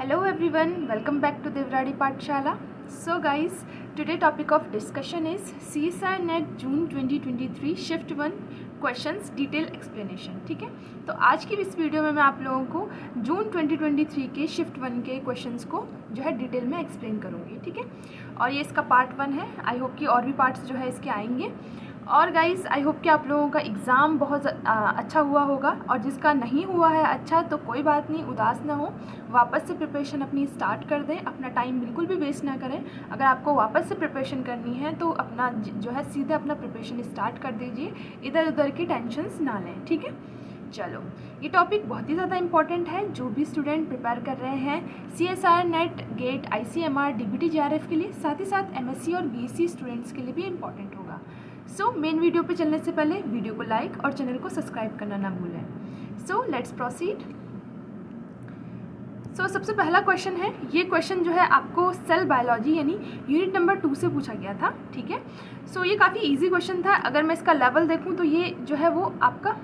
Hello everyone, welcome back to Devradi Pathshala. So guys, today topic of discussion is CSIR NET June 2023 Shift 1 questions detail explanation. ठीक है, तो आज की इस video में मैं आप लोगों को जून 2023 के शिफ्ट 1 के क्वेश्चंस को जो है डिटेल में एक्सप्लेन करूँगी। ठीक है, और ये इसका पार्ट 1 है। आई होप कि और भी पार्ट्स जो है इसके आएंगे। और गाइस आई होप कि आप लोगों का एग्ज़ाम बहुत अच्छा हुआ होगा, और जिसका नहीं हुआ है अच्छा तो कोई बात नहीं, उदास ना हो, वापस से प्रिपरेशन अपनी स्टार्ट कर दें। अपना टाइम बिल्कुल भी वेस्ट ना करें। अगर आपको वापस से प्रिपरेशन करनी है तो अपना जो है सीधे अपना प्रिपरेशन स्टार्ट कर दीजिए, इधर उधर की टेंशन्स ना लें। ठीक है, चलो ये टॉपिक बहुत ही ज़्यादा इंपॉर्टेंट है। जो भी स्टूडेंट प्रिपेयर कर रहे हैं CSIR NET GATE ICMR DBT JRF के लिए, साथ ही साथ MSc और BSc स्टूडेंट्स के लिए भी इम्पॉर्टेंट होगा। सो मेन वीडियो पे चलने से पहले वीडियो को लाइक और चैनल को सब्सक्राइब करना ना भूलें। So let's proceed. सो सबसे पहला क्वेश्चन है, ये क्वेश्चन जो है आपको सेल बायोलॉजी यानी यूनिट नंबर 2 से पूछा गया था। ठीक है, सो ये काफ़ी इजी क्वेश्चन था। अगर मैं इसका लेवल देखूं तो ये जो है वो आपका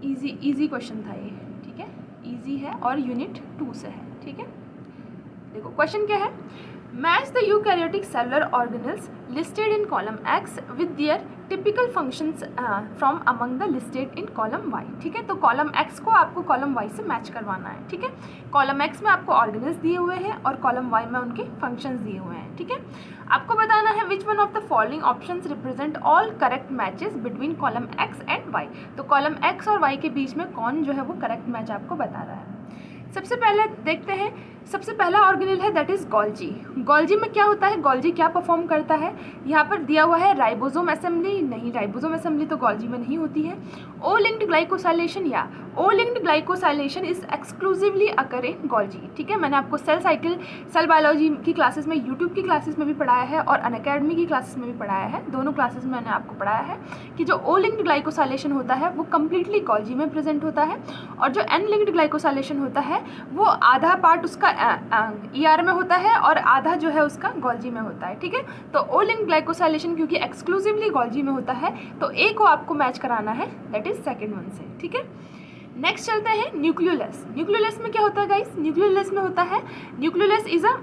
इजी क्वेश्चन था ये। ठीक है, इजी है और यूनिट 2 से है। ठीक है, देखो क्वेश्चन क्या है, match the eukaryotic cellular organelles listed in column X with their typical functions from among the listed in column Y। ठीक है, तो कॉलम X को आपको कॉलम Y से मैच करवाना है। ठीक है, कॉलम X में आपको ऑर्गेनल्स दिए हुए हैं और कॉलम Y में उनके फंक्शंस दिए हुए हैं। ठीक है, आपको बताना है विच one of the following options represent all correct matches between column X and Y। तो कॉलम X और Y के बीच में कौन जो है वो करेक्ट मैच आपको बता रहा है। सबसे पहले देखते हैं, सबसे पहला ऑर्गेनेल है दैट इज़ गोल्जी। गोल्जी में क्या होता है, गोल्जी क्या परफॉर्म करता है, यहाँ पर दिया हुआ है राइबोसोम असेंबली। नहीं, राइबोसोम असेंबली तो गोल्जी में नहीं होती है। ओ लिंक्ड ग्लाइकोसाइलेशन या O linked glycosylation is exclusively occur in Golgi. ठीक है, मैंने आपको सेल बायोलॉजी की क्लासेस में, यूट्यूब की क्लासेस में भी पढ़ाया है और अनअकैडमी की क्लासेस में भी पढ़ाया है। दोनों क्लासेस में मैंने आपको पढ़ाया है कि जो ओ लिंक्ड ग्लाइकोसाइलेशन होता है वो कम्प्लीटली गोल्जी में प्रेजेंट होता है, और जो एन लिंक्ड ग्लाइकोसाइलेशन होता है वो आधा पार्ट उसका ER में होता है और आधा जो है उसका गोल्जी में होता है। ठीक है, तो ओ लिंक्ड ग्लाइकोसाइलेशन क्योंकि एक्सक्लूसिवली गोल्जी में होता है तो ए को आपको मैच कराना है, दैट इज सेकेंड वन से। ठीक है, नेक्स्ट चलते हैं न्यूक्लियोलस। न्यूक्लियोलस में क्या होता है गाइस, न्यूक्लियोलस में होता है, न्यूक्लियोलस इज अ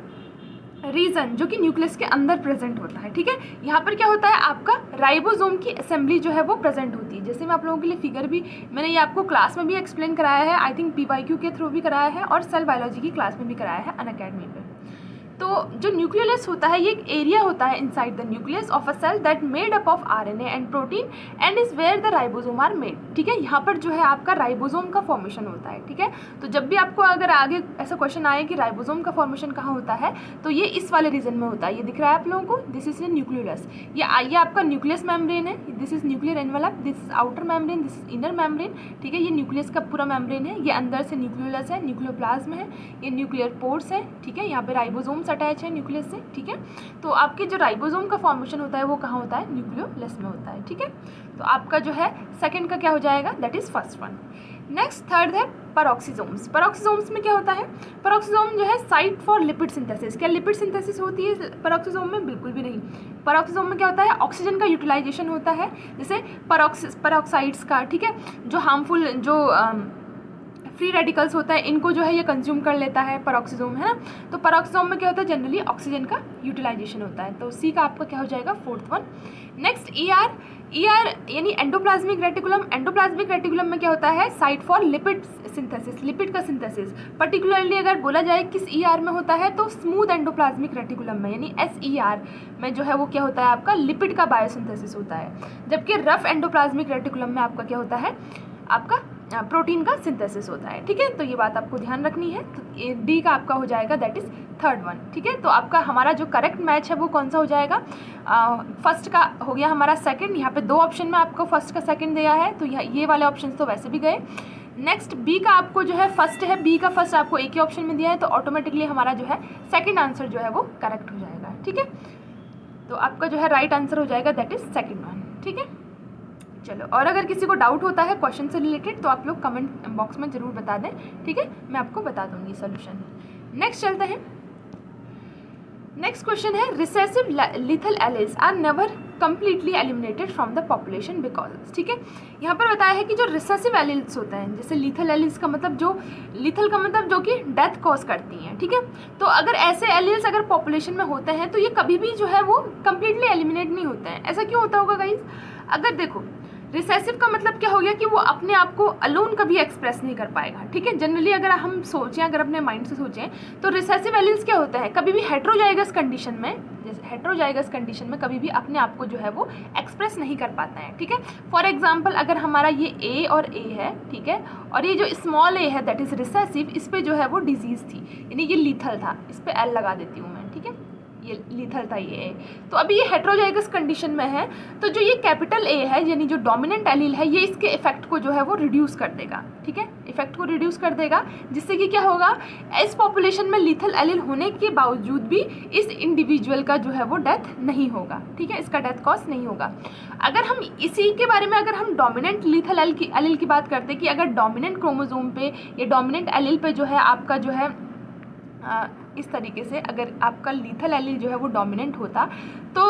रीजन जो कि न्यूक्लियस के अंदर प्रेजेंट होता है। ठीक है, यहाँ पर क्या होता है, आपका राइबोसोम की असेंबली जो है वो प्रेजेंट होती है। जैसे मैं आप लोगों के लिए फिगर भी मैंने ये आपको क्लास में भी एक्सप्लेन कराया है, आई थिंक PYQ के थ्रू भी कराया है और सेल बायोलॉजी की क्लास में भी कराया है अनअकैडमी पे। तो जो न्यूक्लियोलस होता है ये एक एरिया होता है inside the nucleus of a cell that made up of RNA and protein and is where the ribosome are made. ठीक है, यहाँ पर जो है आपका राइबोसोम का फॉर्मेशन होता है। ठीक है, तो जब भी आपको अगर आगे ऐसा क्वेश्चन आए कि राइबोसोम का फॉर्मेशन कहाँ होता है तो ये इस वाले रीजन में होता है। ये दिख रहा है आप लोगों को, दिस इज न्यूक्लियोलस। ये आपका न्यूक्लियस मेम्ब्रेन है, this is nuclear envelope, this is outer membrane, this is inner membrane. ठीक है, ये न्यूक्लियस का पूरा मेम्ब्रेन है, ये अंदर से न्यूक्लियोलस है, न्यूक्लियोप्लाज्म है, ये न्यूक्लियर पोर्स है। ठीक है, यहाँ पे राइबोसोम्स अटैच है न्यूक्लियस से। ठीक है, तो आपके जो राइबोसोम का फॉर्मेशन होता है वो कहाँ होता है, न्यूक्लियोलस में होता है। ठीक है, तो आपका जो है सेकंड का क्या हो जाएगा, that is first one. Next third है पेरोक्सिसोम्स। पेरोक्सिसोम्स में क्या होता है, पेरोक्सिसोम जो है साइट फॉर लिपिड सिंथेसिस। क्या लिपिड सिंथेसिस होती है पेरोक्सिसोम में, बिल्कुल भी नहीं। पेरोक्सिसोम में क्या होता है, ऑक्सीजन का यूटिलाइजेशन होता है, जैसे पेरोक्साइड्स का। ठीक है, जो हार्मफुल जो फ्री रेडिकल्स होता है इनको जो है ये कंज्यूम कर लेता है पेरोक्सिसोम, है ना। तो पेरोक्सिसोम में क्या होता है, जनरली ऑक्सीजन का यूटिलाइजेशन होता है। तो सी का आपका क्या हो जाएगा, फोर्थ वन। नेक्स्ट ER यानी एंडोप्लाज्मिक रेटिकुलम। एंडोप्लाज्मिक रेटिकुलम में क्या होता है, site for lipid synthesis, lipid का सिंथेसिस। पर्टिकुलरली अगर बोला जाए किस ER में होता है तो स्मूथ एंडोप्लाज्मिक रेटिकुलम में यानी SER में जो है वो क्या होता है, आपका लिपिड का बायोसिंथेसिस होता है। जबकि रफ एंडोप्लाज्मिक रेटिकुलम में आपका क्या होता है, आपका प्रोटीन का सिंथेसिस होता है। ठीक है, तो ये बात आपको ध्यान रखनी है। तो D का आपका हो जाएगा, दैट इज थर्ड वन। ठीक है, तो आपका हमारा जो करेक्ट मैच है वो कौन सा हो जाएगा, फर्स्ट का हो गया हमारा सेकंड। यहाँ पे दो ऑप्शन में आपको फर्स्ट का सेकंड दिया है तो ये वाले ऑप्शन तो वैसे भी गए। नेक्स्ट B का आपको जो है फर्स्ट है, B का फर्स्ट आपको एक ही ऑप्शन में दिया है तो ऑटोमेटिकली हमारा जो है सेकेंड आंसर जो है वो करेक्ट हो जाएगा। ठीक है, तो आपका जो है राइट आंसर हो जाएगा, दैट इज सेकेंड वन। ठीक है, चलो, और अगर किसी को डाउट होता है क्वेश्चन से रिलेटेड तो आप लोग कमेंट बॉक्स में ज़रूर बता दें। ठीक है, मैं आपको बता दूंगी सोल्यूशन। नेक्स्ट चलते हैं, नेक्स्ट क्वेश्चन है, recessive lethal alleles are never completely eliminated from the population because, ठीक है। यहाँ पर बताया है कि जो रिसेसिव एलिल्स होते हैं, जैसे लीथल एलिल्स का मतलब जो कि डेथ कॉज करती हैं, ठीक है। तो अगर ऐसे एलिल्स अगर पॉपुलेशन में होते हैं तो ये कभी भी जो है वो कम्प्लीटली एलिमिनेट नहीं होते हैं। ऐसा क्यों होता होगा गाइज? अगर देखो, रिसेसिव का मतलब क्या हो गया कि वो अपने आप को अलोन कभी एक्सप्रेस नहीं कर पाएगा, ठीक है। जनरली अगर हम सोचें, अगर अपने माइंड से सोचें, तो रिसेसिव एलिल्स क्या होता है, कभी भी हेट्रोजाइगस कंडीशन में, जैसे हेट्रोजाइगस कंडीशन में कभी भी अपने आप को जो है वो एक्सप्रेस नहीं कर पाता है, ठीक है। फॉर एग्जांपल, अगर हमारा ये ए और ए है, ठीक है, और ये जो स्मॉल ए है दैट इज़ रिसेसिव, इस पर जो है वो डिजीज़ थी, यानी ये लीथल था, इस पर एल लगा देती हूँ मैं, ठीक है, ये लीथल था ये। तो अभी ये हेट्रोजाइगस कंडीशन में है, तो जो ये कैपिटल ए है यानी जो डोमिनेंट एलील है, ये इसके इफेक्ट को जो है वो रिड्यूस कर देगा, ठीक है, इफेक्ट को रिड्यूस कर देगा, जिससे कि क्या होगा, इस पॉपुलेशन में लीथल एलील होने के बावजूद भी इस इंडिविजुअल का जो है वो डेथ नहीं होगा, ठीक है, इसका डेथ कॉज नहीं होगा। अगर हम इसी के बारे में, अगर हम डोमिनेंट लीथल एलील की बात करते हैं कि अगर डोमिनेंट क्रोमोसोम पे या डोमिनेंट एलील पे जो है आपका जो है इस तरीके से अगर आपका लीथल एलील जो है वो डोमिनेंट होता, तो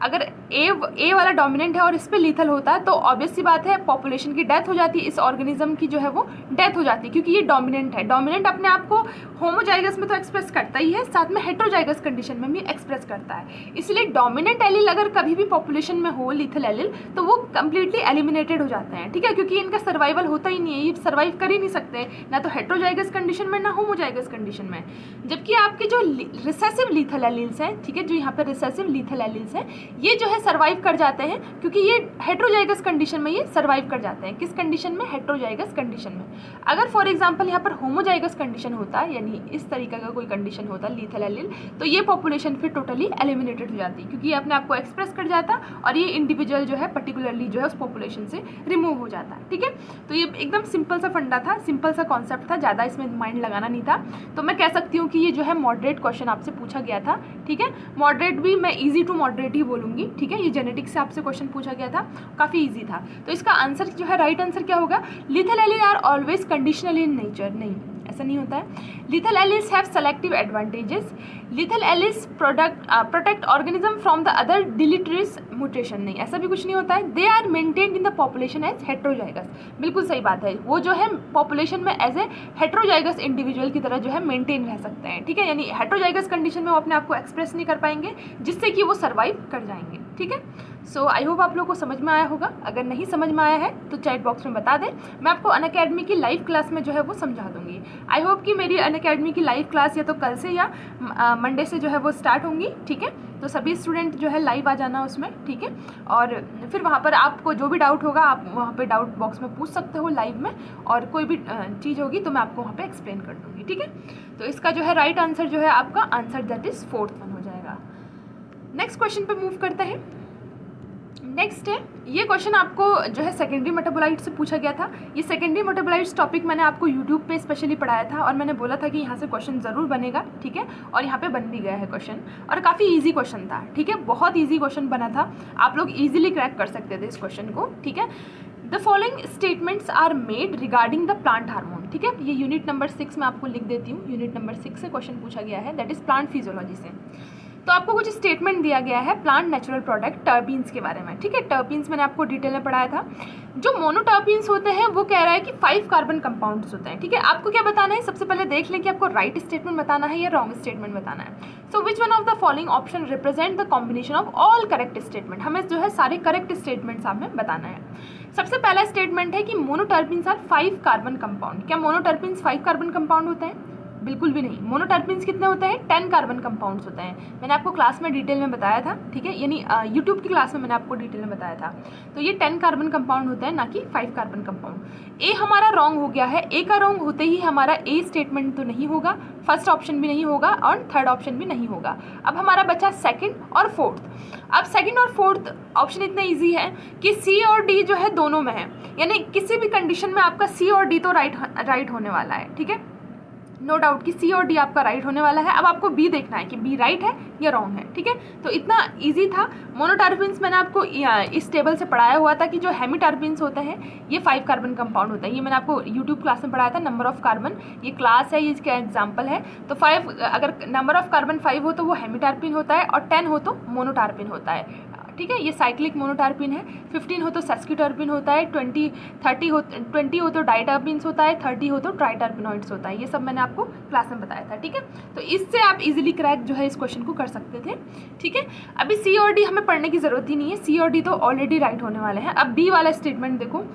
अगर ए वाला डोमिनेंट है और इस पे लीथल होता है, तो ऑब्वियस सी बात है पॉपुलेशन की डेथ हो जाती है, इस ऑर्गेनिज्म की जो है वो डेथ हो जाती है, क्योंकि ये डोमिनेंट है। डोमिनेंट अपने आप को होमोजाइगस में तो एक्सप्रेस करता ही है, साथ में हेट्रोजाइगस कंडीशन में भी एक्सप्रेस करता है। इसलिए डोमिनेंट एलील अगर कभी भी पॉपुलेशन में हो, लीथल एलील, तो वो कम्प्लीटली एलिमिनेटेड हो जाते हैं, ठीक है, क्योंकि इनका सर्वाइवल होता ही नहीं है, ये सर्वाइव कर ही नहीं सकते, ना तो हेट्रोजाइगस कंडीशन में ना होमोजाइगस कंडीशन में। जबकि आपके जो रिसेसिव लीथल एलील्स हैं, ठीक है, जो यहाँ पर रिसेसिव लीथल एलील्स हैं, ये जो है सर्वाइव कर जाते हैं, क्योंकि ये हेट्रोजाइगस कंडीशन में ये सर्वाइव कर जाते हैं। किस कंडीशन में? हेट्रोजाइगस कंडीशन में। अगर फॉर एग्जांपल यहाँ पर होमोजाइगस कंडीशन होता, यानी इस तरीके का कोई कंडीशन होता लीथल एलील, तो ये पॉपुलेशन फिर टोटली एलिमिनेटेड हो जाती, क्योंकि ये अपने आप को एक्सप्रेस कर जाता और ये इंडिविजुअल जो है पर्टिकुलरली जो है उस पॉपुलेशन से रिमूव हो जाता है, ठीक है। तो ये एकदम सिंपल सा फंडा था, सिंपल सा कॉन्सेप्ट था, ज़्यादा इसमें माइंड लगाना नहीं था। तो मैं कह सकती हूँ कि ये जो है मॉडरेट क्वेश्चन आपसे पूछा गया था, ठीक है। मॉडरेट भी मैं ईजी टू मॉडरेट ही बोलूँगी, ठीक है। ये जेनेटिक्स से आपसे क्वेश्चन पूछा गया था, काफ़ी ईजी था। तो इसका आंसर जो है, राइट आंसर क्या होगा? Lethal allele are always conditional in nature. नहीं, ऐसा नहीं होता है। Lethal alleles have selective advantages. Lethal alleles protect organism from the other deleterious mutation. नहीं, ऐसा भी कुछ नहीं होता है। They are maintained in the population as heterozygous. बिल्कुल सही बात है, वो जो है पॉपुलेशन में एज ए हेट्रोजाइगस इंडिविजुअल की तरह जो है मेंटेन रह सकते हैं, ठीक है। यानी हेट्रोजाइगस कंडीशन में वो अपने आप को एक्सप्रेस नहीं कर पाएंगे, जिससे कि वो सर्वाइव कर जाएंगे, ठीक है। सो आई होप आप लोगों को समझ में आया होगा। अगर नहीं समझ में आया है तो चैट बॉक्स में बता दें, मैं आपको अनअकैडमी की लाइव क्लास में जो है वो समझा दूंगी। आई होप कि मेरी अनअकैडमी की लाइव क्लास या तो कल से या मंडे से जो है वो स्टार्ट होंगी, ठीक है। तो सभी स्टूडेंट जो है लाइव आ जाना उसमें, ठीक है। और फिर वहाँ पर आपको जो भी डाउट होगा आप वहाँ पे डाउट बॉक्स में पूछ सकते हो लाइव में, और कोई भी चीज़ होगी तो मैं आपको वहाँ पे एक्सप्लेन कर दूँगी, ठीक है। तो इसका जो है राइट आंसर जो है आपका answer that is 4th one हो जाएगा। नेक्स्ट क्वेश्चन पे मूव करते हैं। नेक्स्ट है, ये क्वेश्चन आपको जो है सेकेंडरी मेटाबोलाइट से पूछा गया था। ये सेकेंडरी मेटाबोलाइट्स टॉपिक मैंने आपको यूट्यूब पे स्पेशली पढ़ाया था, और मैंने बोला था कि यहाँ से क्वेश्चन ज़रूर बनेगा, ठीक है। और यहाँ पे बन भी गया है क्वेश्चन, और काफ़ी इजी क्वेश्चन था, ठीक है। बहुत इजी क्वेश्चन बना था, आप लोग इजीली क्रैक कर सकते थे इस क्वेश्चन को, ठीक है। The following statements are made regarding the plant hormone, ठीक है। ये यूनिट नंबर 6 में आपको लिख देती हूँ। यूनिट नंबर 6 से क्वेश्चन पूछा गया है, दैट इज़ प्लांट फिजियोलॉजी से। तो आपको कुछ स्टेटमेंट दिया गया है प्लांट नेचुरल प्रोडक्ट टर्पीन्स के बारे में, ठीक है। टर्पीन्स मैंने आपको डिटेल में पढ़ाया था। जो मोनोटर्पीन्स होते हैं वो कह रहा है कि 5 कार्बन कंपाउंड्स होते हैं, ठीक है। आपको क्या बताना है, सबसे पहले देख लें कि आपको राइट स्टेटमेंट बताना है या रॉन्ग स्टेटमेंट बताना है। So which one of the following option represent the combination of all correct statement. हमें जो है सारे करेक्ट स्टेटमेंट्स हमें बताना है। सबसे पहला स्टेटमेंट है कि मोनोटर्पीन्स आर 5 कार्बन कंपाउंड। क्या मोनोटर्पीन्स 5 कार्बन कंपाउंड होते हैं? बिल्कुल भी नहीं। मोनोटर्पीन्स कितने होते हैं? 10 कार्बन कंपाउंड्स होते हैं। मैंने आपको क्लास में डिटेल में बताया था, ठीक है, यानी यूट्यूब की क्लास में मैंने आपको डिटेल में बताया था। तो ये 10 कार्बन कंपाउंड होते हैं, ना कि 5 कार्बन कंपाउंड। ए हमारा रॉन्ग हो गया है। ए का रॉन्ग होते ही हमारा ए स्टेटमेंट तो नहीं होगा, फर्स्ट ऑप्शन भी नहीं होगा और थर्ड ऑप्शन भी नहीं होगा। अब हमारा बचा सेकेंड और फोर्थ। अब सेकेंड और फोर्थ ऑप्शन इतना ईजी है कि सी और डी जो है दोनों में है, यानी किसी भी कंडीशन में आपका सी और डी तो राइट होने वाला है, ठीक है। नो डाउट कि सी और डी आपका राइट होने वाला है। अब आपको बी देखना है कि बी राइट है या रॉन्ग है, ठीक है। तो इतना इजी था। मोनोटर्पीन्स मैंने आपको इस टेबल से पढ़ाया हुआ था कि जो हेमिटर्पीन्स होते हैं ये 5 कार्बन कंपाउंड होता है। ये मैंने आपको यूट्यूब क्लास में पढ़ाया था, नंबर ऑफ कार्बन, ये क्लास है, ये इसका एग्जाम्पल है। तो 5, अगर नंबर ऑफ कार्बन 5 हो तो वो हेमिटर्पीन होता है, और 10 हो तो मोनोटर्पीन होता है, ठीक है। ये साइक्लिक मोनोटर्पिन है। 15 हो तो सेस्क्यूटर्पिन होता है, 20 हो तो डाइटर्पिन्स होता है, 30 हो तो ट्राइटर्पिनॉइड्स होता है। ये सब मैंने आपको क्लास में बताया था, ठीक है। तो इससे आप इजीली क्रैक जो है इस क्वेश्चन को कर सकते थे, ठीक है। अभी सी और डी हमें पढ़ने की ज़रूरत ही नहीं है, सी और डी तो ऑलरेडी राइट होने वाले हैं। अब बी वाला स्टेटमेंट देखो,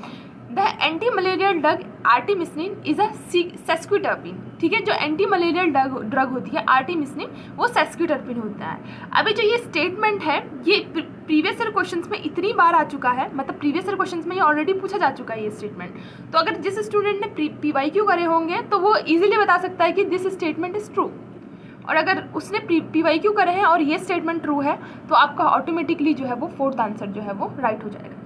the anti malarial drug artemisinin is a sesquiterpene, ठीक है। जो एंटी मलेरियल ड्रग होती है आर्टिमिसिनिन वो सेस्क्यूटर्पिन होता है। अभी जो ये स्टेटमेंट है ये प्रीवियस ईयर क्वेश्चंस में इतनी बार आ चुका है, मतलब प्रीवियस ईयर क्वेश्चंस में ये ऑलरेडी पूछा जा चुका है ये स्टेटमेंट। तो अगर जिस स्टूडेंट ने PYQ करे होंगे तो वो इजीली बता सकता है कि दिस स्टेटमेंट इज ट्रू, और अगर उसने PYQ करे हैं और ये स्टेटमेंट ट्रू है तो आपका ऑटोमेटिकली जो है वो फोर्थ आंसर जो है वो राइट हो जाएगा,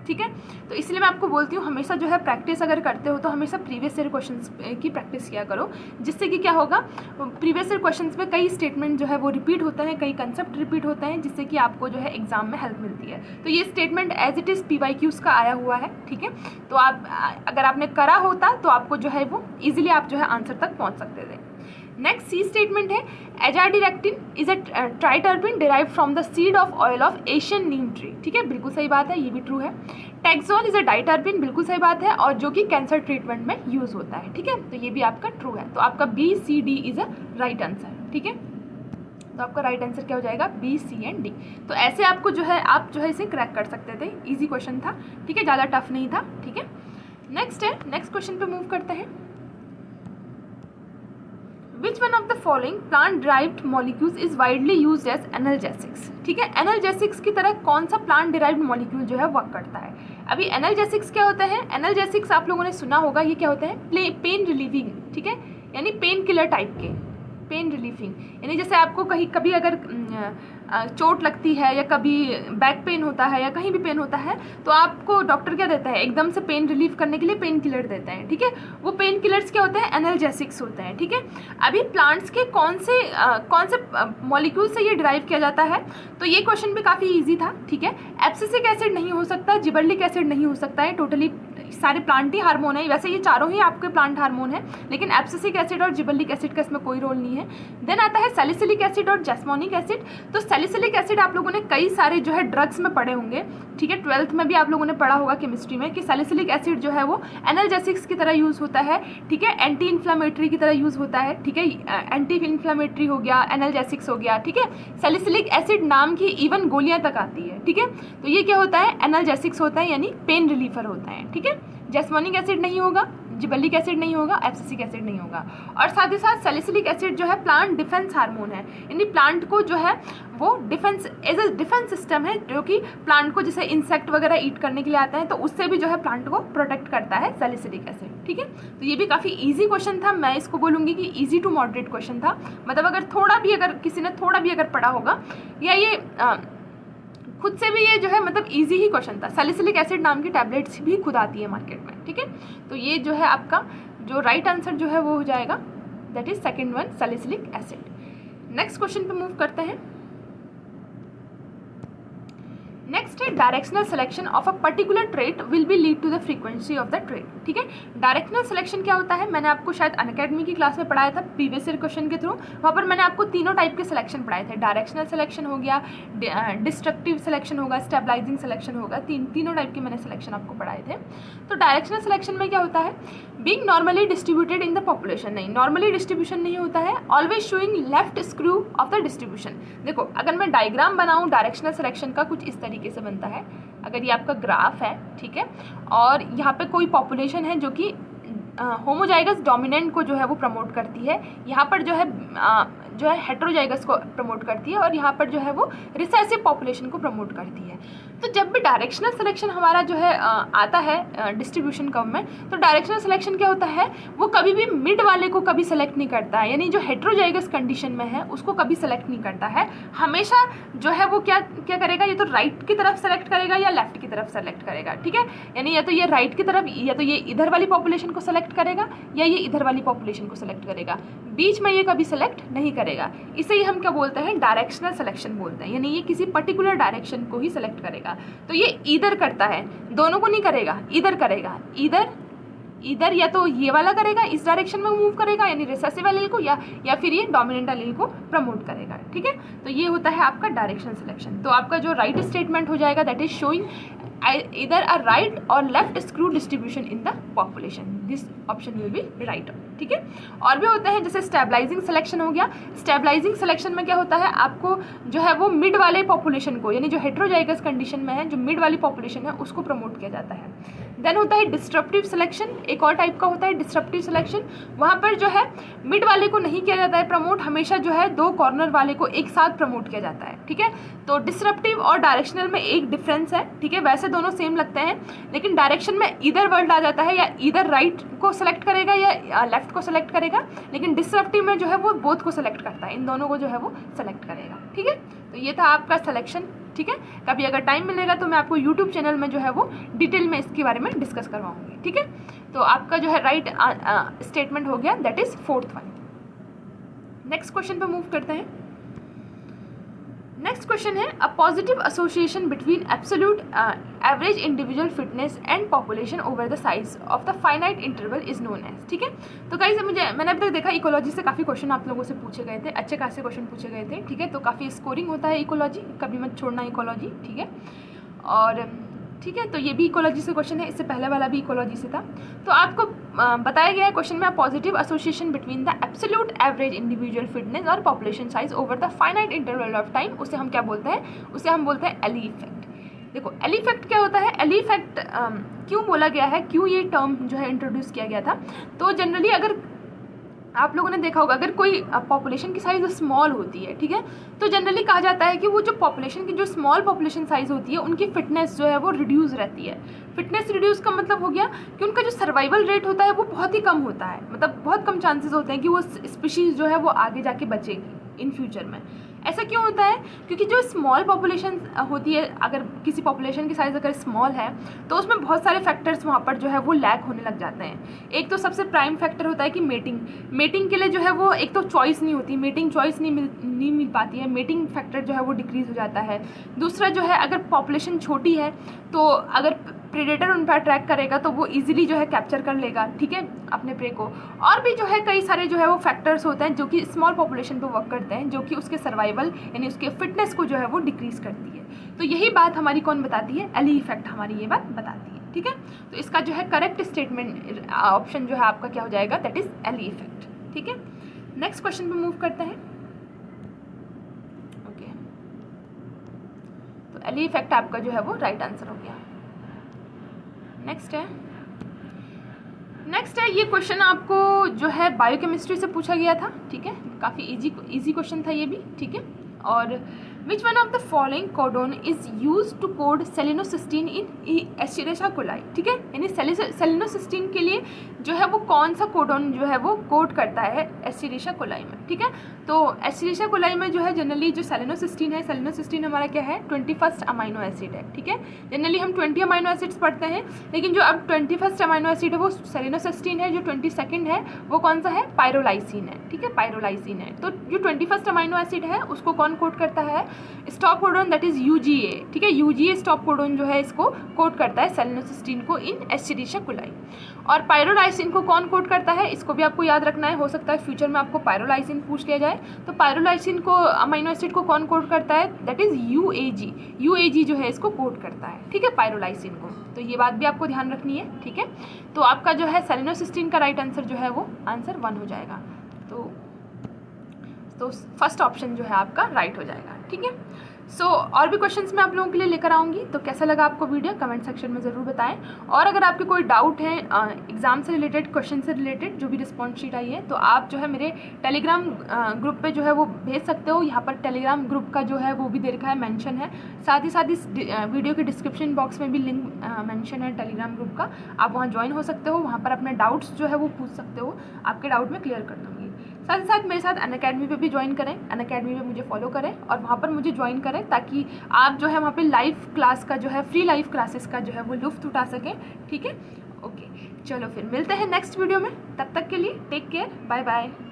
ठीक है। तो इसलिए मैं आपको बोलती हूँ हमेशा जो है प्रैक्टिस अगर करते हो तो हमेशा प्रीवियस ईयर क्वेश्चंस की प्रैक्टिस किया करो, जिससे कि क्या होगा, प्रीवियस ईयर क्वेश्चंस में कई स्टेटमेंट जो है वो रिपीट होते हैं, कई कंसेप्ट रिपीट होते हैं, जिससे कि आपको जो है एग्जाम में हेल्प मिलती है। तो ये statement as it is PYQs का आया हुआ है, ठीक है। तो आप अगर आपने करा होता तो आपको जो है वो ईजिली आप जो है आंसर तक पहुँच सकते थे। नेक्स्ट सी स्टेटमेंट है, azadirachtin is a triterpene derived from the seed of oil of Asian neem tree, ठीक है, बिल्कुल सही बात है, ये भी ट्रू है। टैक्सोल इज अ डाइटर्पिन, बिल्कुल सही बात है, और जो कि कैंसर ट्रीटमेंट में यूज़ होता है, ठीक है। तो ये भी आपका ट्रू है। तो आपका BCD is a right answer, ठीक है। तो आपका राइट आंसर क्या हो जाएगा, B, C and D। तो ऐसे आपको जो है आप जो है इसे क्रैक कर सकते थे, इजी क्वेश्चन था, ठीक है, ज़्यादा टफ नहीं था, ठीक है। नेक्स्ट है, नेक्स्ट क्वेश्चन पे मूव करते हैं। Which one of the following plant derived molecules is widely used as analgesics, ठीक है। एनाल्जेसिक्स की तरह कौन सा प्लांट डिराइव्ड मॉलिक्यूल जो है वर्क करता है। अभी एनाल्जेसिक्स क्या होता है, एनाल्जेसिक्स आप लोगों ने सुना होगा, ये क्या होता है, पेन रिलीविंग, ठीक है, यानी पेन किलर टाइप के, पेन रिलीफिंग, यानी जैसे आपको कहीं कभी अगर चोट लगती है या कभी बैक पेन होता है या कहीं भी पेन होता है तो आपको डॉक्टर क्या देता है, एकदम से पेन रिलीफ करने के लिए पेन किलर देते हैं, ठीक है। वो पेन किलर्स क्या होते हैं, एनाल्जेसिक्स होते हैं, ठीक है। अभी प्लांट्स के कौन से मॉलिक्यूल से ये डिराइव किया जाता है, तो ये क्वेश्चन भी काफ़ी ईजी था, ठीक है। एब्सिसिक एसिड नहीं हो सकता, जिबर्लिक एसिड नहीं हो सकता है, टोटली सारे प्लांट ही हार्मोन है, वैसे ये चारों ही आपके प्लांट हार्मोन है, लेकिन एब्सिसिक एसिड और जिबर्लिक एसिड का इसमें कोई रोल नहीं है। देन आता है सैलिसिलिक एसिड और जैस्मोनिक एसिड। तो सैलिसिलिक एसिड आप लोगों ने कई सारे जो है ड्रग्स में पढ़े होंगे, ठीक है, 12th में भी आप लोगों ने पढ़ा होगा केमिस्ट्री में कि सैलिसिलिक एसिड जो है वो एनाल्जेसिक्स की तरह यूज़ होता है, ठीक है, एंटी इन्फ्लामेटरी की तरह यूज़ होता है, ठीक है, एंटी इन्फ्लामेटरी हो गया, एनाल्जेसिक्स हो गया, ठीक है। सैलिसिलिक एसिड नाम की इवन गोलियां तक आती है, ठीक है। तो ये क्या होता है, एनाल्जेसिक्स होता है, यानी पेन रिलीफर होता है, ठीक है। जैस्मोनिक एसिड नहीं होगा, जिबर्लिक एसिड नहीं होगा, एब्सिसिक एसिड नहीं होगा, और साथ ही साथ सैलिसिलिक एसिड जो है प्लांट डिफेंस हार्मोन है, यानी प्लांट को जो है वो defence as a defence system है, जो कि प्लांट को जैसे इंसेक्ट वगैरह ईट करने के लिए आते हैं तो उससे भी जो है प्लांट को प्रोटेक्ट करता है सैलिसिलिक एसिड, ठीक है। तो ये भी काफ़ी ईजी क्वेश्चन था, मैं इसको बोलूँगी कि ईजी टू मॉडरेट क्वेश्चन था, मतलब अगर किसी ने थोड़ा भी अगर पढ़ा होगा या ये खुद से भी ये जो है मतलब इजी ही क्वेश्चन था। सैलिसिलिक एसिड नाम की टैबलेट्स भी खुद आती है मार्केट में, ठीक है। तो ये जो है आपका जो राइट आंसर जो है वो हो जाएगा, that is second one, salicylic acid. Next question पे मूव करते हैं। नेक्स्ट है directional selection of a particular trait will be lead to the frequency of the trait, ठीक है। डायरेक्शनल सिलेक्शन क्या होता है, मैंने आपको शायद अनअकैडमी की क्लास में पढ़ाया था प्रीवियस ईयर क्वेश्चन के थ्रू, वहाँ पर मैंने आपको तीनों टाइप के सिलेक्शन पढ़ाए थे, डायरेक्शनल सिलेक्शन हो गया, डिस्ट्रक्टिव सिलेक्शन होगा, स्टेबलाइजिंग सिलेक्शन होगा, तीनों टाइप के मैंने सिलेक्शन आपको पढ़ाए थे। तो डायरेक्शनल सिलेक्शन में क्या होता है, being normally distributed in the population, नहीं, नॉर्मली डिस्ट्रीब्यूशन नहीं होता है, always showing left screw of the distribution. देखो अगर मैं डायग्राम बनाऊँ डायरेक्शनल सिलेक्शन का, कुछ इस तरीके से बनता है, अगर ये आपका ग्राफ है, ठीक है, और यहाँ पे कोई पॉपुलेशन है जो कि होमोजाइगस डोमिनेंट को जो है वो प्रमोट करती है, यहाँ पर जो है हेट्रोजाइगस को प्रमोट करती है, और यहाँ पर जो है वो रिसेसिव पॉपुलेशन को प्रमोट करती है। तो जब भी डायरेक्शनल सिलेक्शन हमारा जो है आता है डिस्ट्रीब्यूशन कर्व में, तो डायरेक्शनल सिलेक्शन क्या होता है, वो कभी भी मिड वाले को कभी सेलेक्ट नहीं करता है, यानी जो हेट्रोजाइगस कंडीशन में है उसको कभी सेलेक्ट नहीं करता है, हमेशा जो है वो क्या करेगा, ये तो राइट की तरफ सेलेक्ट करेगा या लेफ्ट की तरफ सेलेक्ट करेगा, ठीक है। यानी या तो ये राइट की तरफ, या तो ये इधर वाली पॉपुलेशन को सेलेक्ट करेगा या ये इधर वाली पॉपुलेशन को सेलेक्ट करेगा, बीच में ये कभी सेलेक्ट नहीं करेगा। इसे ही हम क्या बोलते हैं, डायरेक्शनल सिलेक्शन बोलते हैं, यानी ये किसी पर्टिकुलर डायरेक्शन को ही सेलेक्ट करेगा। तो ये इधर करता है, दोनों को नहीं करेगा, इधर करेगा, इधर इधर या तो ये वाला करेगा, इस डायरेक्शन में मूव करेगा यानी रिसेसिव एलील को, या फिर ये डोमिनेंट एलील को प्रमोट करेगा, ठीक है। तो ये होता है आपका डायरेक्शन सिलेक्शन। तो आपका जो राइट स्टेटमेंट हो जाएगा that is showing either a right or left screw distribution in the population, this option will be right, ठीक है। और भी होते हैं जैसे स्टेबलाइजिंग सिलेक्शन हो गया। स्टेबलाइजिंग सिलेक्शन में क्या होता है, आपको जो है वो मिड वाले पॉपुलेशन को, यानी जो हेट्रोजाइगस कंडीशन में है, जो मिड वाली पॉपुलेशन है उसको प्रमोट किया जाता है। देन होता है डिस्ट्रप्टिव सिलेक्शन, एक और टाइप का होता है डिस्ट्रप्टिव सिलेक्शन। वहाँ पर जो है मिड वाले को नहीं किया जाता है प्रमोट, हमेशा जो है दो कॉर्नर वाले को एक साथ प्रमोट किया जाता है, ठीक है। तो डिस्ट्रप्टिव और डायरेक्शनल में एक डिफरेंस है, ठीक है। वैसे दोनों सेम लगते हैं, लेकिन डायरेक्शन में इधर वर्ड आ जाता है, या इधर राइट को सेलेक्ट करेगा या लेफ्ट को सेलेक्ट करेगा, लेकिन डिस्ट्रप्टिव में जो है वो बोथ को सेलेक्ट करता है, इन दोनों को जो है वो सेलेक्ट करेगा, ठीक है। तो ये था आपका सिलेक्शन, ठीक है। कभी अगर टाइम मिलेगा तो मैं आपको यूट्यूब चैनल में जो है वो डिटेल में इसके बारे में डिस्कस करवाऊंगी, ठीक है। तो आपका जो है राइट स्टेटमेंट हो गया, that is 4th one. Next question पे मूव करते हैं। नेक्स्ट क्वेश्चन है a positive association between absolute average individual fitness and population over the size of the finite interval is known as, ठीक है। तो guys मैंने अभी तक देखा इकोलॉजी से काफ़ी क्वेश्चन आप लोगों से पूछे गए थे, अच्छे खासे क्वेश्चन पूछे गए थे, ठीक है। तो काफ़ी स्कोरिंग होता है इकोलॉजी, कभी मत छोड़ना इकोलॉजी, ठीक है। और ठीक है, तो ये भी इकोलॉजी से क्वेश्चन है, इससे पहले वाला भी इकोलॉजी से था। तो आपको बताया गया है क्वेश्चन में positive association between the absolute average individual fitness और population size over the finite interval of time, उसे हम क्या बोलते हैं, उसे हम बोलते हैं एली इफेक्ट। देखो एली इफेक्ट क्या होता है, एली इफेक्ट क्यों बोला गया है, क्यों ये टर्म जो है इंट्रोड्यूस किया गया था। तो जनरली अगर आप लोगों ने देखा होगा, अगर कोई पॉपुलेशन की साइज़ स्मॉल होती है, ठीक है, तो जनरली कहा जाता है कि वो जो पॉपुलेशन की जो स्मॉल पॉपुलेशन साइज़ होती है उनकी फिटनेस जो है वो रिड्यूस रहती है। फिटनेस रिड्यूस का मतलब हो गया कि उनका जो सर्वाइवल रेट होता है वो बहुत ही कम होता है, मतलब बहुत कम चांसेस होते हैं कि वो स्पीशीज़ जो है वो आगे जाके बचेगी इन फ्यूचर में। ऐसा क्यों होता है, क्योंकि जो स्मॉल पॉपुलेशन होती है, अगर किसी पॉपुलेशन की साइज़ अगर स्मॉल है तो उसमें बहुत सारे फैक्टर्स वहाँ पर जो है वो लैक होने लग जाते हैं। एक तो सबसे प्राइम फैक्टर होता है कि मेटिंग के लिए जो है वो एक तो चॉइस नहीं होती, मेटिंग चॉइस नहीं मिल पाती है, मेटिंग फैक्टर जो है वो डिक्रीज़ हो जाता है। दूसरा जो है अगर पॉपुलेशन छोटी है तो अगर प्रेडेटर उन पर अट्रैक्ट करेगा तो वो इजीली जो है कैप्चर कर लेगा, ठीक है, अपने प्रे को। और भी जो है कई सारे जो है वो फैक्टर्स होते हैं जो कि स्मॉल पॉपुलेशन पे वर्क करते हैं, जो कि उसके सर्वाइवल यानी उसके फिटनेस को जो है वो डिक्रीज़ करती है। तो यही बात हमारी कौन बताती है, एली इफेक्ट हमारी ये बात बताती है, ठीक है। तो इसका जो है करेक्ट स्टेटमेंट ऑप्शन जो है आपका क्या हो जाएगा, दैट इज़ एली इफेक्ट, ठीक है। नेक्स्ट क्वेश्चन पे मूव करते हैं। ओके, तो एली इफेक्ट आपका जो है वो राइट आंसर हो गया। नेक्स्ट है ये क्वेश्चन आपको जो है बायोकेमिस्ट्री से पूछा गया था, ठीक है। काफ़ी इजी क्वेश्चन था ये भी, ठीक है। और which one of the following codon is use to code selenocysteine in Escherichia coli, ठीक है। यानी सेलिनोसिस्टीन के लिए जो है वो कौन सा कोडोन जो है वो कोड करता है एस्चेरिशिया कोलाई में, ठीक है। तो एस्चेरिशिया कोलाई में जो है जनरली जो सेलिनोसिस्टीन है, सेलिनोसिस्टीन हमारा क्या है, 21st अमाइनो एसिड है, ठीक है। जनरली हम 20 अमाइनो एसिड्स पढ़ते हैं, लेकिन जो अब 21st अमाइनो एसिड है वो सेलिनोसिस्टीन है, जो 22nd है वो कौन सा है, पायरोलाइसिन है, ठीक है, पायरोलाइसिन है। तो जो 21st अमाइनो एसिड है उसको कौन कोड करता है, stop codon, that is UGA, ठीक है। UGA स्टॉप कोडोन जो है इसको कोड करता है सेलिनोसिस्टीन को इन एस्चेरिशिया कोलाई। और पायरोलाइसिन को कौन कोड करता है, इसको भी आपको याद रखना है, हो सकता है फ्यूचर में आपको पायरोलाइसिन पूछ लिया जाए। तो पायरोलाइसिन को अमाइनो एसिड को कौन कोड करता है, दैट इज UAG जो है इसको कोड करता है, ठीक है, पायरोलाइसिन को। तो ये बात भी आपको ध्यान रखनी है, ठीक है। तो आपका जो है सेलिनोसिस्टीन का राइट आंसर जो है वो आंसर 1 हो जाएगा। तो फर्स्ट ऑप्शन जो है आपका राइट हो जाएगा, ठीक है। सो और भी क्वेश्चंस मैं आप लोगों के लिए लेकर आऊँगी। तो कैसा लगा आपको वीडियो, कमेंट सेक्शन में ज़रूर बताएं। और अगर आपके कोई डाउट है एग्ज़ाम से रिलेटेड, क्वेश्चन से रिलेटेड, जो भी रिस्पॉन्स शीट आई है, तो आप जो है मेरे टेलीग्राम ग्रुप पे जो है वो भेज सकते हो। यहाँ पर टेलीग्राम ग्रुप का जो है वो भी दे रखा है, मेंशन है। साथ ही इस वीडियो के डिस्क्रिप्शन बॉक्स में भी लिंक मेंशन है टेलीग्राम ग्रुप का, आप वहाँ ज्वाइन हो सकते हो। वहाँ पर अपने डाउट्स जो है वो पूछ सकते हो, आपके डाउट में क्लियर कर दूँगी। साथ ही साथ मेरे साथ अनअकैडमी पे भी ज्वाइन करें, अनअकैडमी पे मुझे फॉलो करें और वहाँ पर मुझे ज्वाइन करें, ताकि आप जो है वहाँ पे लाइव क्लास का जो है, फ्री लाइव क्लासेस का जो है वो लुफ्त उठा सकें, ठीक है। ओके, चलो फिर मिलते हैं नेक्स्ट वीडियो में, तब तक के लिए टेक केयर, बाय बाय।